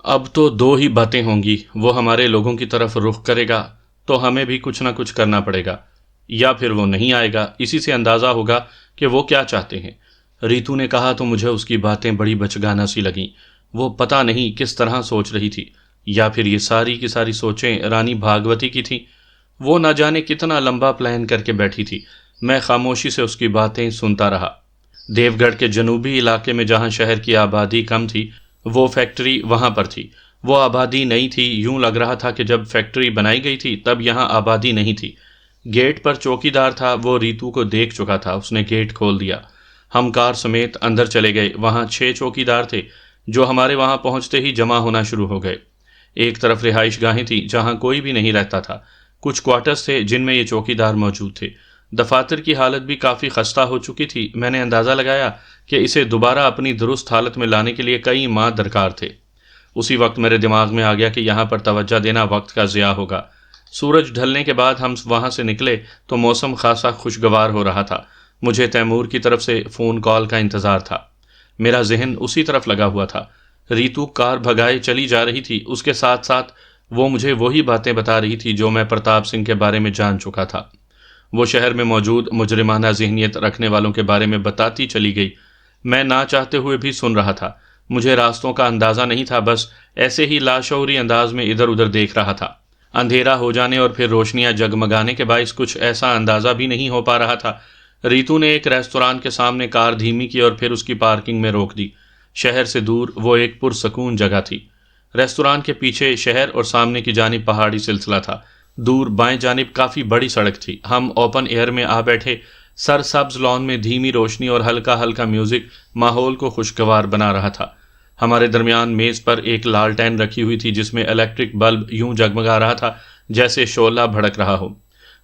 اب تو دو ہی باتیں ہوں گی، وہ ہمارے لوگوں کی طرف رخ کرے گا تو ہمیں بھی کچھ نہ کچھ کرنا پڑے گا، یا پھر وہ نہیں آئے گا۔ اسی سے اندازہ ہوگا کہ وہ کیا چاہتے ہیں۔ ریتو نے کہا تو مجھے اس کی باتیں بڑی بچگانہ سی لگیں۔ وہ پتہ نہیں کس طرح سوچ رہی تھی، یا پھر یہ ساری کی ساری سوچیں رانی بھاگوتی کی تھیں۔ وہ نہ جانے کتنا لمبا پلان کر کے بیٹھی تھی۔ میں خاموشی سے اس کی باتیں سنتا رہا۔ دیو گڑھ کے جنوبی علاقے میں جہاں شہر کی آبادی کم تھی، وہ فیکٹری وہاں پر تھی۔ وہ آبادی نہیں تھی، یوں لگ رہا تھا کہ جب فیکٹری بنائی گئی تھی تب یہاں آبادی نہیں تھی۔ گیٹ پر چوکی دار تھا، وہ ریتو کو دیکھ چکا تھا۔ اس نے گیٹ کھول دیا۔ ہم کار سمیت اندر چلے گئے۔ وہاں 6 چوکی دار تھے جو ہمارے وہاں پہنچتے ہی جمع ہونا شروع ہو گئے۔ ایک طرف رہائش گاہیں تھیں جہاں کوئی بھی نہیں رہتا تھا، کچھ کوارٹرز تھے جن میں یہ چوکی دار موجود تھے۔ دفاتر کی حالت بھی کافی خستہ ہو چکی تھی۔ میں نے اندازہ لگایا کہ اسے دوبارہ اپنی درست حالت میں لانے کے لیے کئی ماہ درکار تھے۔ اسی وقت میرے دماغ میں آ گیا کہ یہاں پر توجہ دینا وقت کا ضیاع ہوگا۔ سورج ڈھلنے کے بعد ہم وہاں سے نکلے تو موسم خاصا خوشگوار ہو رہا تھا۔ مجھے تیمور کی طرف سے فون کال کا انتظار تھا۔ میرا ذہن اسی طرف لگا ہوا تھا۔ ریتو کار بھگائے چلی جا رہی تھی، اس کے ساتھ ساتھ وہ مجھے وہی باتیں بتا رہی تھی جو میں پرتاپ سنگھ کے بارے میں جان چکا تھا۔ وہ شہر میں موجود مجرمانہ ذہنیت رکھنے والوں کے بارے میں بتاتی چلی گئی۔ میں نہ چاہتے ہوئے بھی سن رہا تھا۔ مجھے راستوں کا اندازہ نہیں تھا، بس ایسے ہی لاشعوری انداز میں ادھر ادھر دیکھ رہا تھا۔ اندھیرا ہو جانے اور پھر روشنیاں جگمگانے کے باعث کچھ ایسا اندازہ بھی نہیں ہو پا رہا تھا۔ ریتو نے ایک ریستوران کے سامنے کار دھیمی کی اور پھر اس کی پارکنگ میں روک دی۔ شہر سے دور وہ ایک پرسکون جگہ تھی۔ ریستوران کے پیچھے شہر اور سامنے کی جانب پہاڑی سلسلہ تھا۔ دور بائیں جانب کافی بڑی سڑک تھی۔ ہم اوپن ایئر میں آ بیٹھے۔ سر سبز لان میں دھیمی روشنی اور ہلکا ہلکا میوزک ماحول کو خوشگوار بنا رہا تھا۔ ہمارے درمیان میز پر ایک لالٹین رکھی ہوئی تھی جس میں الیکٹرک بلب یوں جگمگا رہا تھا جیسے شعلہ بھڑک رہا ہو۔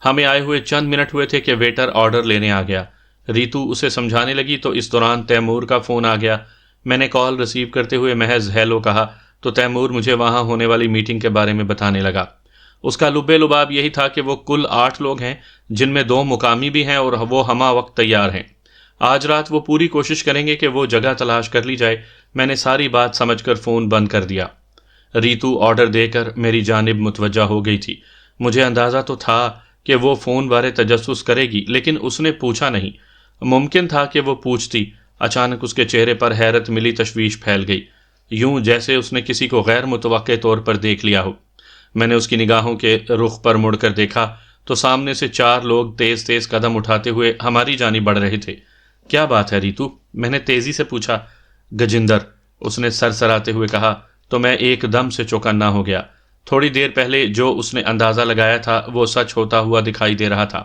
ہمیں آئے ہوئے چند منٹ ہوئے تھے کہ ویٹر آرڈر لینے آ گیا۔ ریتو اسے سمجھانے لگی تو اس دوران تیمور کا فون آ گیا۔ میں نے کال ریسیو کرتے ہوئے محض ہیلو کہا تو تیمور مجھے وہاں ہونے والی میٹنگ کے بارے میں بتانے لگا۔ اس کا لب لباب یہی تھا کہ وہ کل 8 لوگ ہیں، جن میں 2 مقامی بھی ہیں اور وہ ہمہ وقت تیار ہیں۔ آج رات وہ پوری کوشش کریں گے کہ وہ جگہ تلاش کر لی جائے۔ میں نے ساری بات سمجھ کر فون بند کر دیا۔ ریتو آرڈر دے کر میری جانب متوجہ ہو گئی تھی۔ مجھے اندازہ تو تھا کہ وہ فون بارے تجسس کرے گی، لیکن اس نے پوچھا نہیں۔ ممکن تھا کہ وہ پوچھتی۔ اچانک اس کے چہرے پر حیرت ملی تشویش پھیل گئی، یوں جیسے اس نے کسی کو غیر متوقع طور پر دیکھ لیا ہو۔ میں نے اس کی نگاہوں کے رخ پر مڑ کر دیکھا تو سامنے سے 4 لوگ تیز تیز قدم اٹھاتے ہوئے ہماری جانب بڑھ رہے تھے۔ کیا بات ہے ریتو؟ میں نے تیزی سے پوچھا۔ گجندر، اس نے سر سراتے ہوئے کہا تو میں ایک دم سے چوکنا ہو گیا۔ تھوڑی دیر پہلے جو اس نے اندازہ لگایا تھا وہ سچ ہوتا ہوا دکھائی دے رہا تھا۔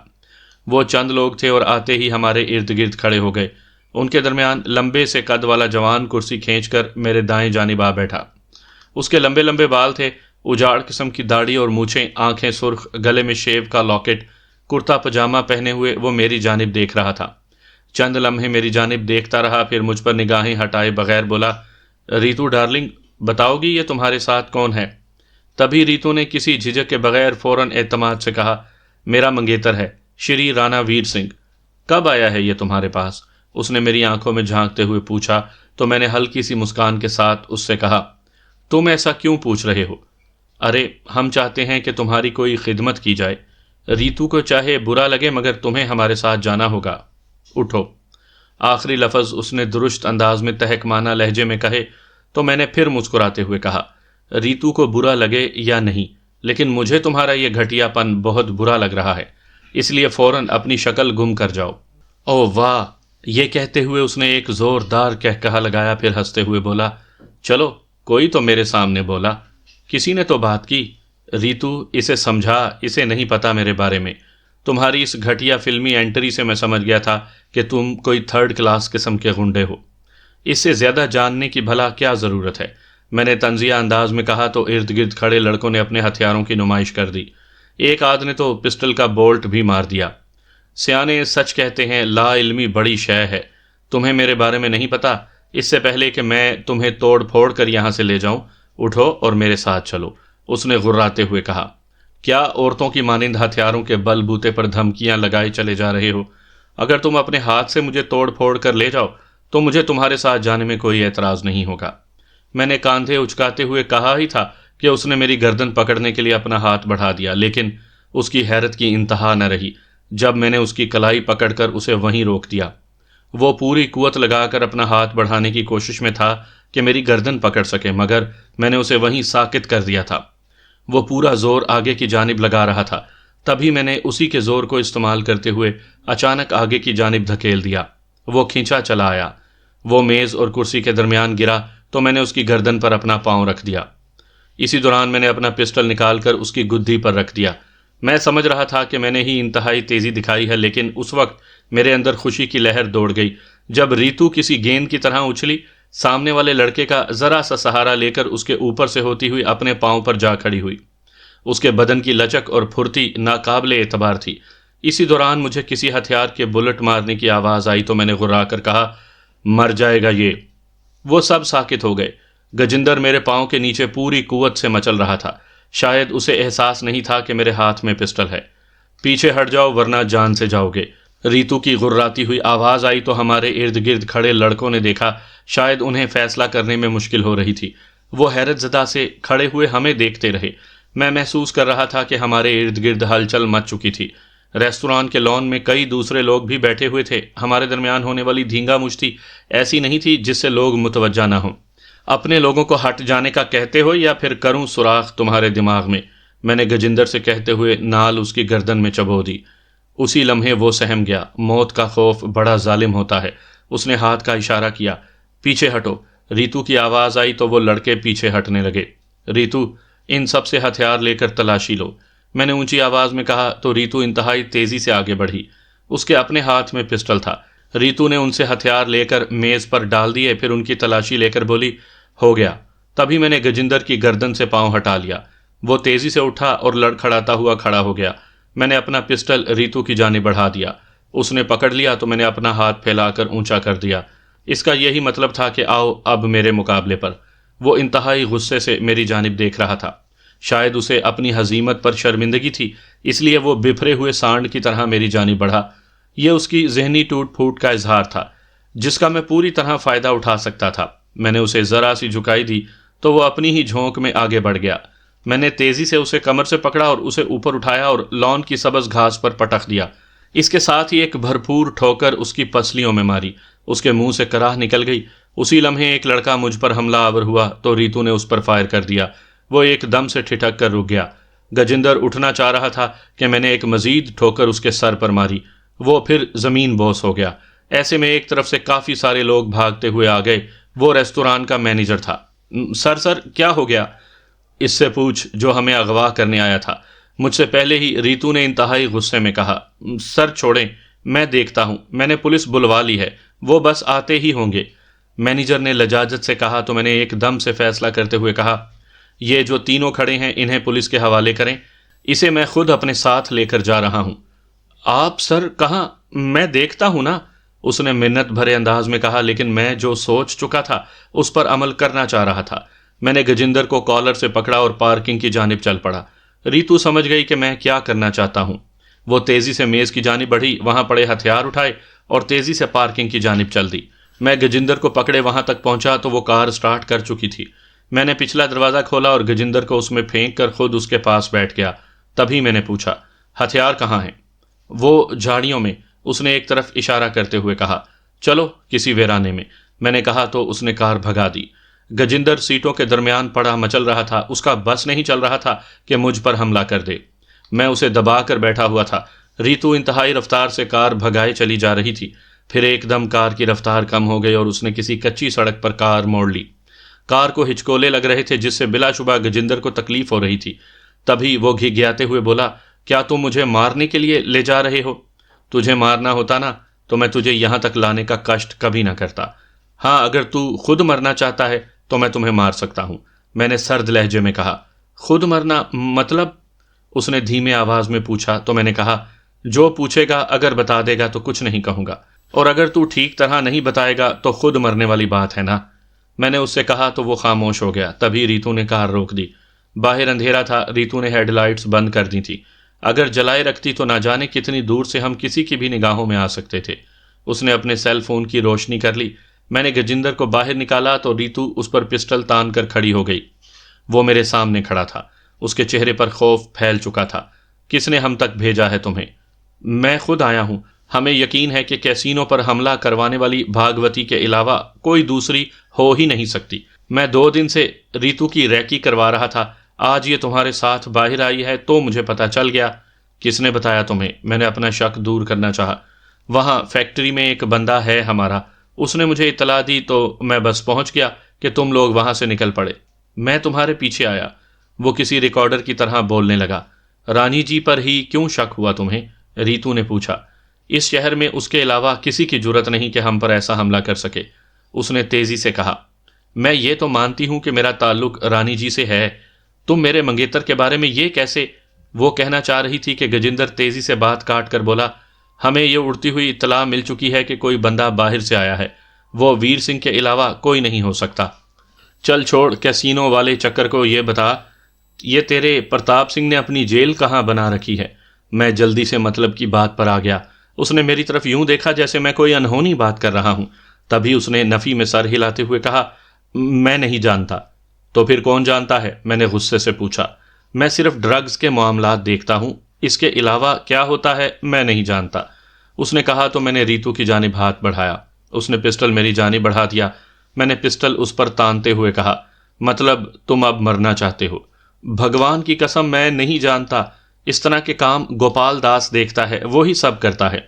وہ چند لوگ تھے اور آتے ہی ہمارے ارد گرد کھڑے ہو گئے۔ ان کے درمیان لمبے سے قد والا جوان کرسی کھینچ کر میرے دائیں جانب آ بیٹھا۔ اس کے لمبے لمبے بال تھے، اجاڑ قسم کی داڑھی اور مونچھیں، آنکھیں سرخ، گلے میں شیو کا لاکٹ، کرتا پجامہ پہنے ہوئے وہ میری جانب دیکھ رہا تھا۔ چند لمحے میری جانب دیکھتا رہا، پھر مجھ پر نگاہیں ہٹائے بغیر بولا، ریتو ڈارلنگ، بتاؤ گی یہ تمہارے ساتھ کون ہے؟ تبھی ریتو نے کسی جھجک کے بغیر فوراً اعتماد سے کہا، میرا منگیتر ہے، شری رانا ویر سنگھ۔ کب آیا ہے یہ تمہارے پاس؟ اس نے میری آنکھوں میں جھانکتے ہوئے پوچھا تو میں نے ہلکی سی مسکان کے ساتھ اس سے کہا، تم ایسا کیوں پوچھ رہے ہو؟ ارے ہم چاہتے ہیں کہ تمہاری کوئی خدمت کی جائے۔ ریتو کو چاہے برا لگے مگر تمہیں ہمارے ساتھ جانا ہوگا۔ اٹھو۔ آخری لفظ اس نے درست انداز میں تہکمانہ لہجے میں کہے تو میں نے پھر مسکراتے ہوئے کہا، ریتو کو برا لگے یا نہیں، لیکن مجھے تمہارا یہ گھٹیا پن بہت برا لگ رہا ہے، اس لیے فوراً اپنی شکل گم کر جاؤ۔ او واہ! یہ کہتے ہوئے اس نے ایک زوردار کہکہا لگایا، پھر ہنستے ہوئے بولا، چلو کوئی تو میرے سامنے بولا، کسی نے تو بات کی۔ ریتو، اسے سمجھا، اسے نہیں پتا میرے بارے میں۔ تمہاری اس گھٹیا فلمی انٹری سے میں سمجھ گیا تھا کہ تم کوئی 3rd کلاس قسم کے غنڈے ہو۔ اس سے زیادہ جاننے کی بھلا کیا ضرورت ہے؟ میں نے طنزیہ انداز میں کہا تو ارد گرد کھڑے لڑکوں نے اپنے ہتھیاروں کی نمائش کر دی۔ ایک آدھ نے تو پسٹل کا بولٹ بھی مار دیا۔ سیانے سچ کہتے ہیں، لا علمی بڑی شے ہے۔ تمہیں میرے بارے میں نہیں پتا۔ اس سے پہلے کہ میں تمہیں توڑ پھوڑ کر یہاں سے لے جاؤں، اٹھو اور میرے ساتھ چلو، اس نے غراتے ہوئے کہا۔ کیا عورتوں کی مانند ہتھیاروں کے بل بوتے پر دھمکیاں لگائے چلے جا رہے ہو؟ اگر تم اپنے ہاتھ سے مجھے توڑ پھوڑ کر لے جاؤ تو مجھے تمہارے ساتھ جانے میں کوئی اعتراض نہیں ہوگا۔ میں نے کاندھے اچکاتے ہوئے کہا ہی تھا کہ اس نے میری گردن پکڑنے کے لیے اپنا ہاتھ بڑھا دیا، لیکن اس کی حیرت کی انتہا نہ رہی جب میں نے اس کی کلائی پکڑ کر اسے وہیں روک دیا۔ وہ پوری قوت لگا کر اپنا ہاتھ بڑھانے کی کوشش میں تھا کہ میری گردن پکڑ سکے، مگر میں نے اسے وہیں ساکت کر دیا تھا۔ وہ پورا زور آگے کی جانب لگا رہا تھا، تبھی میں نے اسی کے زور کو استعمال کرتے ہوئے اچانک آگے کی جانب دھکیل دیا۔ وہ کھینچا چلا آیا، وہ میز اور کرسی کے درمیان گرا تو میں نے اس کی گردن پر اپنا پاؤں رکھ دیا۔ اسی دوران میں نے اپنا پسٹل نکال کر اس کی گدھی پر رکھ دیا۔ میں سمجھ رہا تھا کہ میں نے ہی انتہائی تیزی دکھائی ہے، لیکن اس وقت میرے اندر خوشی کی لہر دوڑ گئی جب ریتو کسی گیند کی طرح اچھلی، سامنے والے لڑکے کا ذرا سا سہارا لے کر اس کے اوپر سے ہوتی ہوئی اپنے پاؤں پر جا کھڑی ہوئی۔ اس کے بدن کی لچک اور پھرتی ناقابل اعتبار تھی۔ اسی دوران مجھے کسی ہتھیار کے بلٹ مارنے کی آواز آئی تو میں نے غرا کر کہا، مر جائے گا یہ۔ وہ سب ساکت ہو گئے۔ گجندر میرے پاؤں کے نیچے پوری قوت سے مچل رہا تھا، شاید اسے احساس نہیں تھا کہ میرے ہاتھ میں پسٹل ہے۔ پیچھے ہٹ جاؤ ورنہ جان سے جاؤ گے، ریتو کی غراتی ہوئی آواز آئی تو ہمارے ارد گرد کھڑے لڑکوں نے دیکھا، شاید انہیں فیصلہ کرنے میں مشکل ہو رہی تھی۔ وہ حیرت زدہ سے کھڑے ہوئے ہمیں دیکھتے رہے۔ میں محسوس کر رہا تھا کہ ہمارے ارد گرد ہلچل مچ چکی تھی۔ ریستوران کے لان میں کئی دوسرے لوگ بھی بیٹھے ہوئے تھے۔ ہمارے درمیان ہونے والی دھینگا مشتی ایسی نہیں تھی جس سے لوگ متوجہ نہ ہوں۔ اپنے لوگوں کو ہٹ جانے کا کہتے ہو یا پھر کروں سوراخ تمہارے دماغ میں نے گجندر سے کہتے ہوئے نال اس کی گردن میں چبو دی۔ اسی لمحے وہ سہم گیا۔ موت کا خوف بڑا ظالم ہوتا ہے۔ اس نے ہاتھ کا اشارہ کیا، پیچھے ہٹو۔ ریتو کی آواز آئی تو وہ لڑکے پیچھے ہٹنے لگے۔ ریتو، ان سب سے ہتھیار لے کر تلاشی لو، میں نے اونچی آواز میں کہا تو ریتو انتہائی تیزی سے آگے بڑھی۔ اس کے اپنے ہاتھ میں پسٹل تھا۔ ریتو نے ان سے ہتھیار لے کر میز پر ڈال دیے، پھر ان کی تلاشی لے کر بولی، ہو گیا۔ تبھی میں نے گجندر کی گردن سے پاؤں ہٹا لیا۔ وہ تیزی سے اٹھا اور لڑکھڑاتا ہوا کھڑا ہو گیا۔ میں نے اپنا پسٹل ریتو کی جانب بڑھا دیا۔ اس نے پکڑ لیا تو میں نے اپنا ہاتھ پھیلا کر اونچا کر دیا۔ اس کا یہی مطلب تھا کہ آؤ اب میرے مقابلے پر۔ وہ انتہائی غصے سے میری جانب دیکھ رہا تھا۔ شاید اسے اپنی ہزیمت پر شرمندگی تھی، اس لیے وہ بپھرے ہوئے سانڈ کی طرح میری جانب بڑھا۔ یہ اس کی ذہنی ٹوٹ پھوٹ کا اظہار تھا جس کا میں پوری طرح فائدہ اٹھا سکتا تھا۔ میں نے اسے ذرا سی جھکائی دی تو وہ اپنی ہی جھونک میں آگے بڑھ گیا۔ میں نے تیزی سے اسے کمر سے پکڑا اور اسے اوپر اٹھایا اور لان کی سبز گھاس پر پٹخ دیا۔ اس کے ساتھ ہی ایک بھرپور ٹھوکر اس کی پسلیوں میں ماری۔ اس کے منہ سے کراہ نکل گئی۔ اسی لمحے ایک لڑکا مجھ پر حملہ آور ہوا تو ریتو نے اس پر فائر کر دیا۔ وہ ایک دم سے ٹھٹک کر رک گیا۔ گجندر اٹھنا چاہ رہا تھا کہ میں نے ایک مزید ٹھوکر اس کے سر پر ماری۔ وہ پھر زمین بوس ہو گیا۔ ایسے میں ایک طرف سے کافی سارے لوگ بھاگتے ہوئے آ گئے۔ وہ ریستوران کا مینیجر تھا۔ سر کیا ہو گیا؟ اس سے پوچھ جو ہمیں اغوا کرنے آیا تھا، مجھ سے پہلے ہی ریتو نے انتہائی غصے میں کہا۔ سر چھوڑیں، میں دیکھتا ہوں، میں نے پولیس بلوا لی ہے، وہ بس آتے ہی ہوں گے۔ مینیجر نے لجاجت سے کہا تو میں نے ایک دم سے فیصلہ کرتے ہوئے کہا، یہ جو تینوں کھڑے ہیں انہیں پولیس کے حوالے کریں، اسے میں خود اپنے ساتھ لے کر جا رہا ہوں۔ آپ سر کہاں؟ میں دیکھتا ہوں نا، اس نے منت بھرے انداز میں کہا، لیکن میں جو سوچ چکا تھا اس پر عمل کرنا چاہ رہا تھا۔ میں نے گجندر کو کالر سے پکڑا اور پارکنگ کی جانب چل پڑا۔ ریتو سمجھ گئی کہ میں کیا کرنا چاہتا ہوں۔ وہ تیزی سے میز کی جانب بڑھی، وہاں پڑے ہتھیار اٹھائے اور تیزی سے پارکنگ کی جانب چل دی۔ میں گجندر کو پکڑے وہاں تک پہنچا تو وہ کار سٹارٹ کر چکی تھی۔ میں نے پچھلا دروازہ کھولا اور گجندر کو اس میں پھینک کر خود اس کے پاس بیٹھ گیا۔ تبھی میں نے پوچھا، ہتھیار کہاں ہیں؟ وہ جھاڑیوں میں، اس نے ایک طرف اشارہ کرتے ہوئے کہا۔ چلو کسی ویرانے میں، میں نے کہا تو اس نے کار بھگا دی۔ گجندر سیٹوں کے درمیان پڑا مچل رہا تھا، اس کا بس نہیں چل رہا تھا کہ مجھ پر حملہ کر دے۔ میں اسے دبا کر بیٹھا ہوا تھا۔ ریتو انتہائی رفتار سے کار بھگائے چلی جا رہی تھی۔ پھر ایک دم کار کی رفتار کم ہو گئی اور اس نے کسی کچی سڑک پر کار موڑ لی۔ کار کو ہچکولے لگ رہے تھے جس سے بلا شبہ گجندر کو تکلیف ہو رہی تھی۔ تبھی وہ گھگیاتے ہوئے بولا، کیا تم مجھے مارنے کے لیے لے جا رہے ہو؟ تجھے مارنا ہوتا نا تو میں تجھے یہاں تک لانے کا کشٹ کبھی نہ کرتا۔ ہاں اگر تو خود مرنا چاہتا ہے تو میں تمہیں مار سکتا ہوں، میں نے سرد لہجے میں کہا۔ خود مرنا مطلب؟ اس نے دھیمے آواز میں پوچھا تو میں نے کہا، جو پوچھے گا اگر بتا دے گا تو کچھ نہیں کہوں گا، اور اگر تو ٹھیک طرح نہیں بتائے گا تو خود مرنے والی بات ہے نا۔ میں نے اس سے کہا تو وہ خاموش ہو گیا۔ تبھی ریتو نے کار روک دی۔ باہر اندھیرا تھا، ریتو نے ہیڈ لائٹس بند کر دی تھی۔ اگر جلائے رکھتی تو نہ جانے کتنی دور سے ہم کسی کی بھی نگاہوں میں آ سکتے تھے۔ اس نے اپنے سیل فون کی روشنی کر لی۔ میں نے گجندر کو باہر نکالا تو ریتو اس پر پسٹل تان کر کھڑی ہو گئی۔ وہ میرے سامنے کھڑا تھا، اس کے چہرے پر خوف پھیل چکا تھا۔ کس نے ہم تک بھیجا ہے تمہیں؟ میں خود آیا ہوں۔ ہمیں یقین ہے کہ کیسینو پر حملہ کروانے والی بھاگوتی کے علاوہ کوئی دوسری ہو ہی نہیں سکتی۔ میں 2 دن سے ریتو کی ریکی کروا رہا تھا، آج یہ تمہارے ساتھ باہر آئی ہے تو مجھے پتہ چل گیا۔ کس نے بتایا تمہیں؟ میں نے اپنا شک دور کرنا چاہا۔ وہاں فیکٹری میں ایک بندہ ہے ہمارا، اس نے مجھے اطلاع دی تو میں بس پہنچ گیا کہ تم لوگ وہاں سے نکل پڑے۔ میں تمہارے پیچھے آیا۔ وہ کسی ریکارڈر کی طرح بولنے لگا۔ رانی جی پر ہی کیوں شک ہوا تمہیں؟ ریتو نے پوچھا۔ اس شہر میں اس کے علاوہ کسی کی جرت نہیں کہ ہم پر ایسا حملہ کر سکے، اس نے تیزی سے کہا۔ میں یہ تو مانتی ہوں کہ میرا تعلق رانی جی سے ہے، تم میرے منگیتر کے بارے میں یہ کیسے؟ وہ کہنا چاہ رہی تھی کہ گجندر تیزی سے بات کاٹ کر بولا، ہمیں یہ اڑتی ہوئی اطلاع مل چکی ہے کہ کوئی بندہ باہر سے آیا ہے، وہ ویر سنگھ کے علاوہ کوئی نہیں ہو سکتا۔ چل چھوڑ کیسینو والے چکر کو، یہ بتا یہ تیرے پرتاپ سنگھ نے اپنی جیل کہاں بنا رکھی ہے؟ میں جلدی سے مطلب کی بات پر آ گیا۔ اس نے میری طرف یوں دیکھا جیسے میں کوئی انہونی بات کر رہا ہوں، تبھی اس نے نفی میں سر ہلاتے ہوئے کہا، میں نہیں جانتا۔ تو پھر کون جانتا ہے؟ میں نے غصے سے پوچھا۔ میں صرف ڈرگز کے معاملات دیکھتا ہوں، اس کے علاوہ کیا ہوتا ہے میں نہیں جانتا، اس نے کہا تو میں نے ریتو کی جانب ہاتھ بڑھایا۔ اس نے پسٹل میری جانب بڑھا دیا۔ میں نے پسٹل اس پر تانتے ہوئے کہا، مطلب تم اب مرنا چاہتے ہو؟ بھگوان کی قسم میں نہیں جانتا، اس طرح کے کام گوپال داس دیکھتا ہے، وہی سب کرتا ہے۔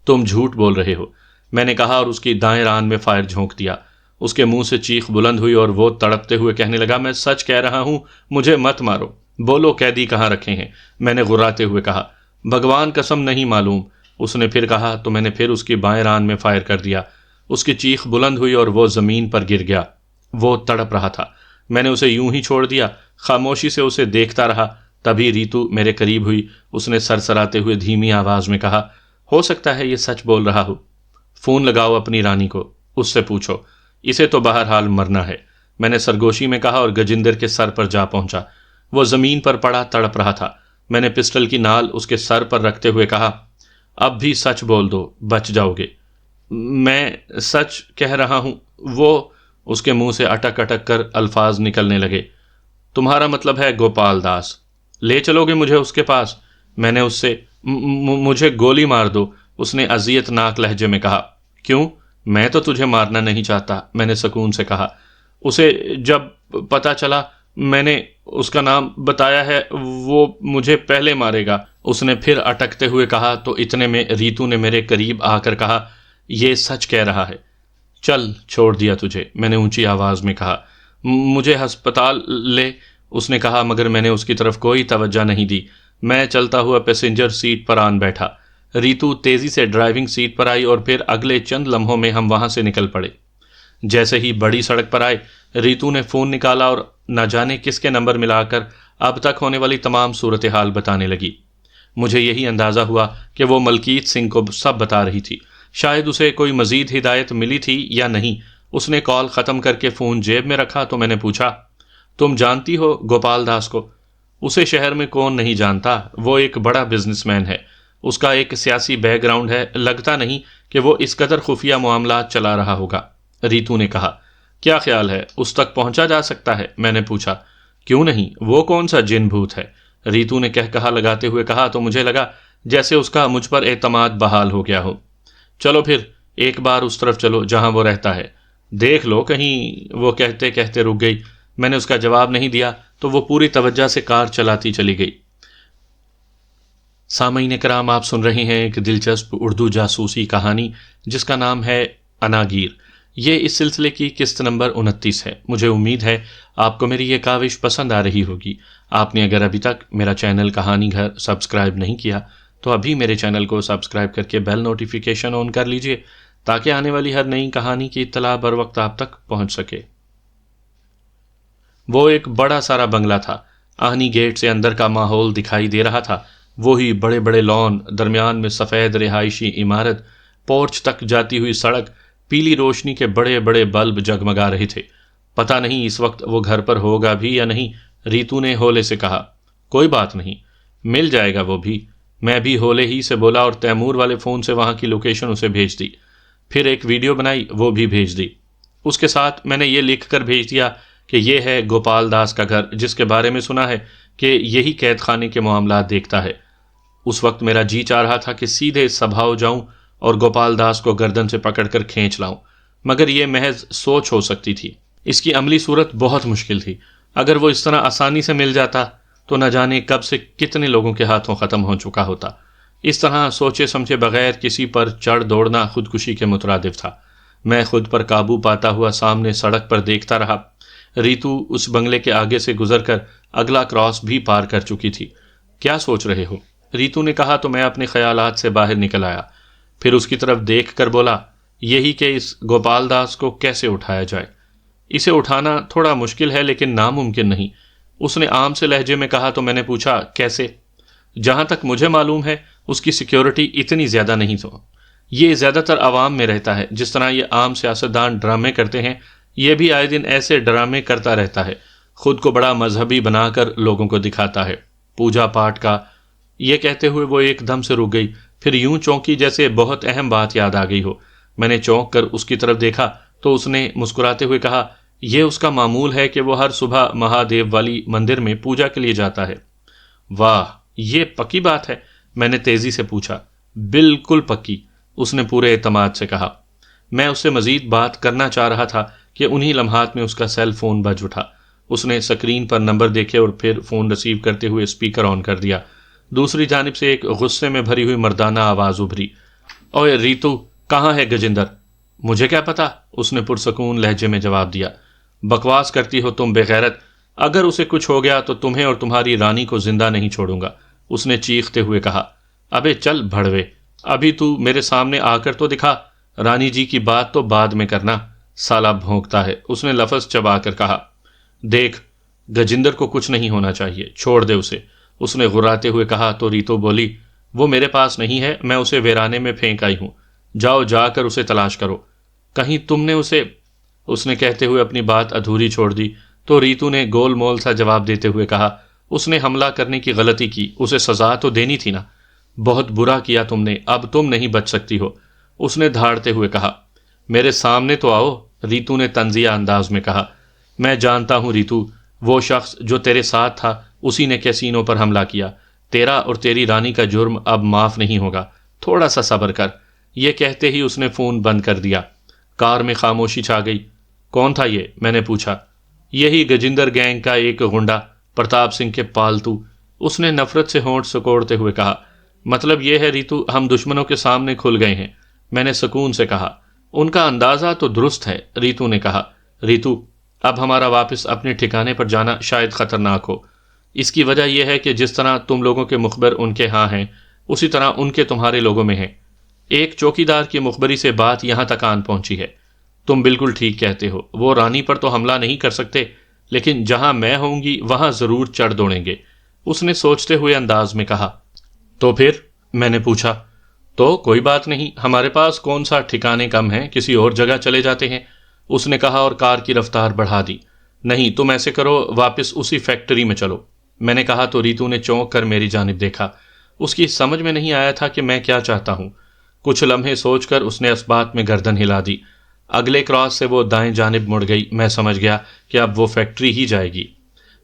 تم جھوٹ بول رہے ہو، میں نے کہا اور اس کی دائیں ران میں فائر جھونک دیا۔ اس کے منہ سے چیخ بلند ہوئی اور وہ تڑپتے ہوئے کہنے لگا، میں سچ کہہ رہا ہوں، مجھے مت مارو۔ بولو قیدی کہاں رکھے ہیں؟ میں نے غراتے ہوئے کہا، بھگوان قسم نہیں معلوم۔ اس نے پھر کہا تو میں نے پھر اس کی بائیں ران میں فائر کر دیا۔ اس کی چیخ بلند ہوئی اور وہ زمین پر گر گیا۔ وہ تڑپ رہا تھا۔ میں نے اسے یوں ہی چھوڑ دیا، خاموشی سے اسے دیکھتا رہا۔ تبھی ریتو میرے قریب ہوئی۔ اس نے سرسراتے ہوئے دھیمی آواز میں کہا، ہو سکتا ہے یہ سچ بول رہا ہو۔ فون لگاؤ اپنی رانی کو، اس سے پوچھو، اسے تو بہرحال مرنا ہے، میں نے سرگوشی میں کہا اور گجندر کے سر پر جا پہنچا۔ وہ زمین پر پڑا تڑپ رہا تھا۔ میں نے پسٹل کی نال اس کے سر پر رکھتے ہوئے کہا، اب بھی سچ بول دو، بچ جاؤ گے۔ میں سچ کہہ رہا ہوں۔ وہ اس کے منہ سے اٹک اٹک کر الفاظ نکلنے لگے۔ تمہارا مطلب ہے گوپال داس؟ لے چلو گے مجھے اس کے پاس؟ میں نے اس سے مجھے گولی مار دو، اس نے اذیت ناک لہجے میں کہا۔ کیوں؟ میں تو تجھے مارنا نہیں چاہتا، میں نے سکون سے کہا۔ اسے جب پتہ چلا میں نے اس کا نام بتایا ہے وہ مجھے پہلے مارے گا، اس نے پھر اٹکتے ہوئے کہا۔ تو اتنے میں ریتو نے میرے قریب آ کر کہا، یہ سچ کہہ رہا ہے۔ چل چھوڑ دیا تجھے، میں نے اونچی آواز میں کہا۔ مجھے ہسپتال لے، اس نے کہا، مگر میں نے اس کی طرف کوئی توجہ نہیں دی۔ میں چلتا ہوا پیسنجر سیٹ پر آن بیٹھا۔ ریتو تیزی سے ڈرائیونگ سیٹ پر آئی اور پھر اگلے چند لمحوں میں ہم وہاں سے نکل پڑے۔ جیسے ہی بڑی سڑک پر آئے، ریتو نے فون نکالا اور نہ جانے کس کے نمبر ملا کر اب تک ہونے والی تمام صورتحال بتانے لگی۔ مجھے یہی اندازہ ہوا کہ وہ ملکیت سنگھ کو سب بتا رہی تھی۔ شاید اسے کوئی مزید ہدایت ملی تھی یا نہیں۔ اس نے کال ختم کر کے فون جیب میں رکھا تو میں نے پوچھا، تم جانتی ہو گوپال داس کو؟ اسے شہر میں کون نہیں جانتا، وہ ایک بڑا بزنس مین ہے، اس کا ایک سیاسی بیک گراؤنڈ ہے، لگتا نہیں کہ وہ اس قدر خفیہ معاملات چلا رہا ہوگا، ریتو نے کہا۔ کیا خیال ہے اس تک پہنچا جا سکتا ہے؟ میں نے پوچھا۔ کیوں نہیں، وہ کون سا جن بھوت ہے؟ ریتو نے کہا لگاتے ہوئے کہا تو مجھے لگا جیسے اس کا مجھ پر اعتماد بحال ہو گیا ہو۔ چلو پھر ایک بار اس طرف چلو جہاں وہ رہتا ہے، دیکھ لو کہیں، وہ کہتے کہتے رک گئی۔ میں نے اس کا جواب نہیں دیا تو وہ پوری توجہ سے کار چلاتی چلی گئی۔ سامعین کرام، آپ سن رہے ہیں ایک دلچسپ اردو جاسوسی کہانی جس کا نام ہے اناگیر۔ یہ اس سلسلے کی قسط نمبر 29 ہے۔ مجھے امید ہے آپ کو میری یہ کاوش پسند آ رہی ہوگی۔ آپ نے اگر ابھی تک میرا چینل کہانی گھر سبسکرائب نہیں کیا تو ابھی میرے چینل کو سبسکرائب کر کے بیل نوٹیفیکیشن آن کر لیجئے تاکہ آنے والی ہر نئی کہانی کی اطلاع بر وقت آپ تک پہنچ سکے۔ وہ ایک بڑا سارا بنگلہ تھا۔ آہنی گیٹ سے اندر کا ماحول دکھائی دے رہا تھا، وہی بڑے بڑے لان، درمیان میں سفید رہائشی عمارت، پورچ تک جاتی ہوئی سڑک، پیلی روشنی کے بڑے بڑے بلب جگمگا رہے تھے۔ پتہ نہیں اس وقت وہ گھر پر ہوگا بھی یا نہیں، ریتو نے ہولے سے کہا۔ کوئی بات نہیں، مل جائے گا وہ بھی، میں بھی ہولے ہی سے بولا اور تیمور والے فون سے وہاں کی لوکیشن اسے بھیج دی۔ پھر ایک ویڈیو بنائی، وہ بھی بھیج دی۔ اس کے ساتھ میں نے یہ لکھ کر بھیج دیا کہ یہ ہے گوپال داس کا گھر، جس کے بارے میں سنا ہے کہ یہی قید خانے کے معاملات دیکھتا ہے۔ اس وقت میرا جی چاہ رہا تھا کہ سیدھے سبھاؤ جاؤں اور گوپال داس کو گردن سے پکڑ کر کھینچ لاؤں، مگر یہ محض سوچ ہو سکتی تھی، اس کی عملی صورت بہت مشکل تھی۔ اگر وہ اس طرح آسانی سے مل جاتا تو نہ جانے کب سے کتنے لوگوں کے ہاتھوں ختم ہو چکا ہوتا۔ اس طرح سوچے سمجھے بغیر کسی پر چڑھ دوڑنا خودکشی کے مترادف تھا۔ میں خود پر قابو پاتا ہوا سامنے سڑک پر دیکھتا رہا۔ ریتو اس بنگلے کے آگے سے گزر کر اگلا کراس بھی پار کر چکی تھی۔ کیا سوچ رہے ہو؟ ریتو نے کہا تو میں اپنے خیالات سے باہر نکل آیا۔ پھر اس کی طرف دیکھ کر بولا، یہی کہ اس گوپال داس کو کیسے اٹھایا جائے۔ اسے اٹھانا تھوڑا مشکل ہے لیکن ناممکن نہیں۔ اس نے عام سے لہجے میں کہا تو میں نے پوچھا، کیسے؟ جہاں تک مجھے معلوم ہے اس کی سیکیورٹی اتنی زیادہ نہیں تو۔ یہ زیادہ تر عوام میں رہتا ہے، جس طرح یہ عام سیاستدان ڈرامے کرتے ہیں، یہ بھی آئے دن ایسے ڈرامے کرتا رہتا ہے، خود کو بڑا مذہبی بنا کر لوگوں کو دکھاتا ہے، پوجا پاٹ کا۔ یہ کہتے ہوئے وہ ایک دم سے رک گئی، پھر یوں چونکی جیسے بہت اہم بات یاد آ گئی ہو۔ میں نے چونک کر اس کی طرف دیکھا تو اس نے مسکراتے ہوئے کہا، یہ اس کا معمول ہے کہ وہ ہر صبح مہادیو والی مندر میں پوجا کے لیے جاتا ہے۔ واہ، یہ پکی بات ہے؟ میں نے تیزی سے پوچھا۔ بالکل پکی، اس نے پورے اعتماد سے کہا۔ میں اس سے مزید بات کرنا چاہ رہا تھا کہ انہی لمحات میں اس کا سیل فون بج اٹھا۔ اس نے سکرین پر نمبر دیکھے اور پھر فون ریسیو کرتے ہوئے اسپیکر آن کر دیا۔ دوسری جانب سے ایک غصے میں بھری ہوئی مردانہ آواز ابھری، اوے ریتو، کہاں ہے گجندر؟ مجھے کیا پتا، اس نے پرسکون لہجے میں جواب دیا۔ بکواس کرتی ہو تم بے غیرت، اگر اسے کچھ ہو گیا تو تمہیں اور تمہاری رانی کو زندہ نہیں چھوڑوں گا، اس نے چیختے ہوئے کہا۔ ابے چل بھڑوے، ابھی تو میرے سامنے آ کر تو دکھا، رانی جی کی بات تو بعد میں کرنا، سالا بھونکتا ہے، اس نے لفظ چبا کر کہا۔ دیکھ، گجندر کو کچھ نہیں ہونا چاہیے، چھوڑ دے اسے، اس نے غراتے ہوئے کہا تو ریتو بولی، وہ میرے پاس نہیں ہے، میں اسے ویرانے میں پھینک آئی ہوں، جاؤ جا کر اسے تلاش کرو۔ کہیں تم نے اسے، اس نے کہتے ہوئے اپنی بات ادھوری چھوڑ دی تو ریتو نے گول مول سا جواب دیتے ہوئے کہا، اس نے حملہ کرنے کی غلطی کی، اسے سزا تو دینی تھی نا، بہت برا کیا تم نے، اب تم نہیں بچ سکتی ہو، اس نے دھاڑتے ہوئے کہا۔ میرے سامنے تو آؤ، ریتو نے طنزیہ انداز میں کہا۔ میں جانتا ہوں ریتو، وہ شخص جو تیرے ساتھ تھا اسی نے کیسینو پر حملہ کیا، تیرا اور تیری رانی کا جرم اب معاف نہیں ہوگا، تھوڑا سا صبر کر۔ یہ کہتے ہی اس نے فون بند کر دیا۔ کار میں خاموشی چھا گئی۔ کون تھا یہ؟ میں نے پوچھا۔ یہی گجندر گینگ کا ایک غنڈا، پرتاپ سنگھ کے پالتو، اس نے نفرت سے ہونٹ سکوڑتے ہوئے کہا۔ مطلب یہ ہے ریتو، ہم دشمنوں کے سامنے کھل گئے ہیں، میں نے سکون سے کہا۔ ان کا اندازہ تو درست ہے، ریتو نے کہا۔ ریتو، اب ہمارا واپس اپنے ٹھکانے پر جانا شاید خطرناک ہو۔ اس کی وجہ یہ ہے کہ جس طرح تم لوگوں کے مخبر ان کے ہاں ہیں، اسی طرح ان کے تمہارے لوگوں میں ہیں۔ ایک چوکیدار کی مخبری سے بات یہاں تک آن پہنچی ہے۔ تم بالکل ٹھیک کہتے ہو، وہ رانی پر تو حملہ نہیں کر سکتے، لیکن جہاں میں ہوں گی وہاں ضرور چڑھ دوڑیں گے، اس نے سوچتے ہوئے انداز میں کہا۔ تو پھر؟ میں نے پوچھا۔ تو کوئی بات نہیں، ہمارے پاس کون سا ٹھکانے کم ہے، کسی اور جگہ چلے جاتے ہیں، اس نے کہا اور کار کی رفتار بڑھا دی۔ نہیں، تم ایسے کرو، واپس اسی فیکٹری میں چلو، میں نے کہا تو ریتو نے چونک کر میری جانب دیکھا۔ اس کی سمجھ میں نہیں آیا تھا کہ میں کیا چاہتا ہوں۔ کچھ لمحے سوچ کر اس نے اس بات میں گردن ہلا دی۔ اگلے کراس سے وہ دائیں جانب مڑ گئی۔ میں سمجھ گیا کہ اب وہ فیکٹری ہی جائے گی۔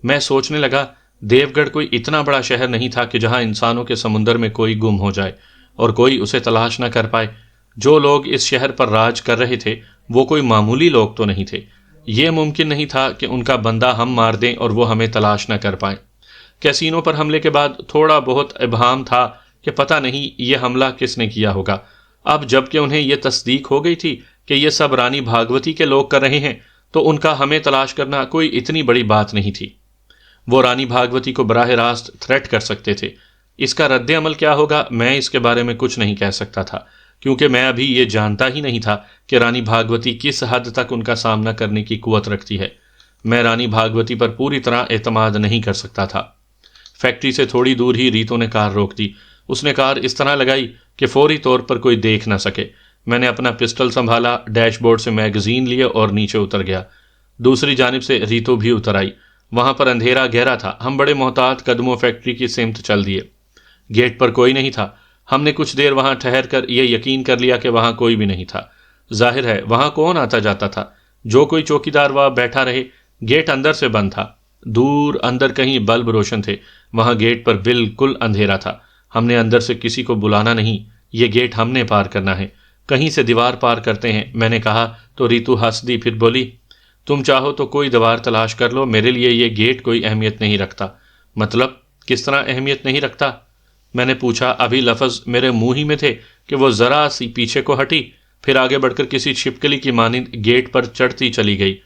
میں سوچنے لگا، دیو گڑھ کوئی اتنا بڑا شہر نہیں تھا کہ جہاں انسانوں کے سمندر میں کوئی گم ہو جائے اور کوئی اسے تلاش نہ کر پائے۔ جو لوگ اس شہر پر راج کر رہے تھے وہ کوئی معمولی لوگ تو نہیں تھے۔ یہ ممکن نہیں تھا کہ ان کا بندہ ہم مار دیں اور وہ ہمیں تلاش نہ کر پائیں۔ کیسینو پر حملے کے بعد تھوڑا بہت ابہام تھا کہ پتہ نہیں یہ حملہ کس نے کیا ہوگا۔ اب جب کہ انہیں یہ تصدیق ہو گئی تھی کہ یہ سب رانی بھاگوتی کے لوگ کر رہے ہیں تو ان کا ہمیں تلاش کرنا کوئی اتنی بڑی بات نہیں تھی۔ وہ رانی بھاگوتی کو براہ راست تھریٹ کر سکتے تھے۔ اس کا رد عمل کیا ہوگا میں اس کے بارے میں کچھ نہیں کہہ سکتا تھا، کیونکہ میں ابھی یہ جانتا ہی نہیں تھا کہ رانی بھاگوتی کس حد تک ان کا سامنا کرنے کی قوت رکھتی ہے۔ میں رانی بھاگوتی پر پوری طرح اعتماد نہیں کر سکتا تھا۔ فیکٹری سے تھوڑی دور ہی ریتو نے کار روک دی۔ اس نے کار اس طرح لگائی کہ فوری طور پر کوئی دیکھ نہ سکے۔ میں نے اپنا پسٹل سنبھالا، ڈیش بورڈ سے میگزین لیے اور نیچے اتر گیا۔ دوسری جانب سے ریتو بھی اتر آئی۔ وہاں پر اندھیرا گہرا تھا۔ ہم بڑے محتاط قدموں فیکٹری کی سمت چل دیے۔ گیٹ پر کوئی نہیں تھا۔ ہم نے کچھ دیر وہاں ٹھہر کر یہ یقین کر لیا کہ وہاں کوئی بھی نہیں تھا۔ ظاہر ہے وہاں کون آتا جاتا تھا؟ جو کوئی چوکیدار وہاں بیٹھا رہے۔ گیٹ اندر سے بند تھا، دور اندر کہیں بلب روشن تھے، وہاں گیٹ پر بالکل اندھیرا تھا۔ ہم نے اندر سے کسی کو بلانا نہیں، یہ گیٹ ہم نے پار کرنا ہے، کہیں سے دیوار پار کرتے ہیں، میں نے کہا تو ریتو ہنس دی، پھر بولی تم چاہو تو کوئی دیوار تلاش کر لو، میرے لیے یہ گیٹ کوئی اہمیت نہیں رکھتا۔ مطلب کس طرح اہمیت نہیں رکھتا؟ میں نے پوچھا۔ ابھی لفظ میرے منہ ہی میں تھے کہ وہ ذرا سی پیچھے کو ہٹی، پھر آگے بڑھ کر کسی چھپکلی کی مانند گیٹ پر چڑھتی چلی گئی